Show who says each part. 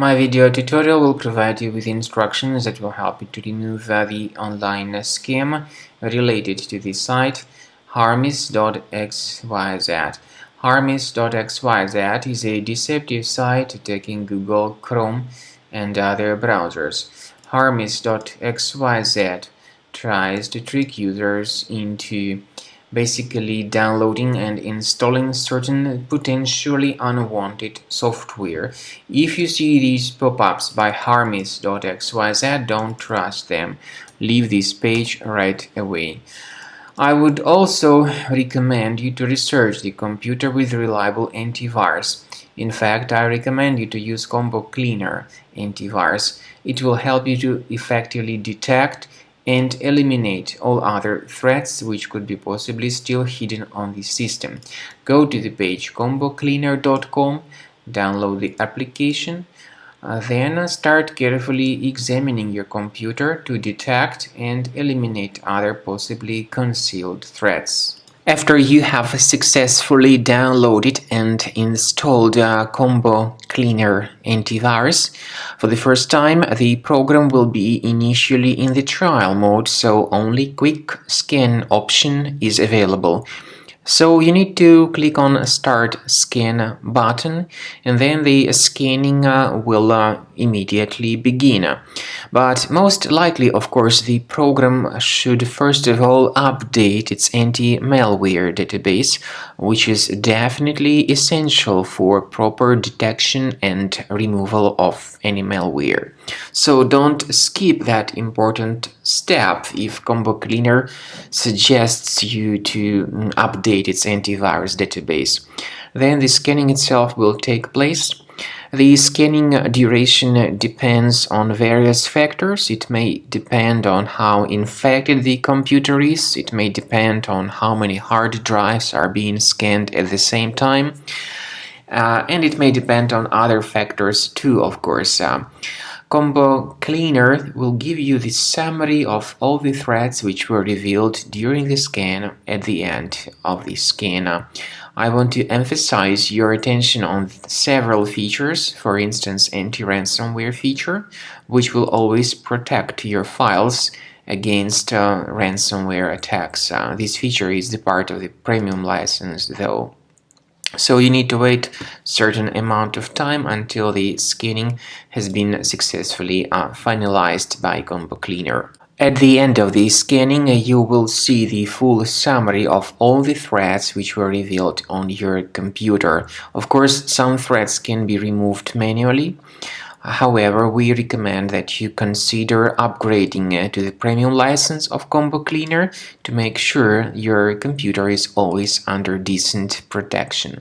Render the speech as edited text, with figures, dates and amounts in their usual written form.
Speaker 1: My video tutorial will provide you with instructions that will help you to remove the online scam related to this site, Harmis.xyz. Harmis.xyz is a deceptive site attacking Google, Chrome, and other browsers. Harmis.xyz tries to trick users into basically downloading and installing certain potentially unwanted software. If you see these pop-ups by Harmis.xyz, don't trust them. Leave this page right away. I would also recommend you to research the computer with reliable antivirus. In fact, I recommend you to use Combo Cleaner antivirus. It will help you to effectively detect and eliminate all other threats which could be possibly still hidden on the system. Go to the page combocleaner.com, download the application, then start carefully examining your computer to detect and eliminate other possibly concealed threats. After you have successfully downloaded and installed Combo Cleaner antivirus, for the first time the program will be initially in the trial mode, so only quick scan option is available. So you need to click on Start Scan button, and then the scanning will immediately begin. But most likely, of course, the program should first of all update its anti-malware database, which is definitely essential for proper detection and removal of any malware. So don't skip that important step if Combo Cleaner suggests you to update its antivirus database. Then the scanning itself will take place. The scanning duration depends on various factors. It may depend on how infected the computer is. It may depend on how many hard drives are being scanned at the same time. And it may depend on other factors too, of course. Combo Cleaner will give you the summary of all the threats which were revealed during the scan at the end of the scan. I want to emphasize your attention on several features, for instance anti-ransomware feature, which will always protect your files against ransomware attacks. This feature is the part of the premium license though. So you need to wait a certain amount of time until the scanning has been successfully finalized by Combo Cleaner. At the end of the scanning, you will see the full summary of all the threats which were revealed on your computer. Of course, some threats can be removed manually. However, we recommend that you consider upgrading to the premium license of Combo Cleaner to make sure your computer is always under decent protection.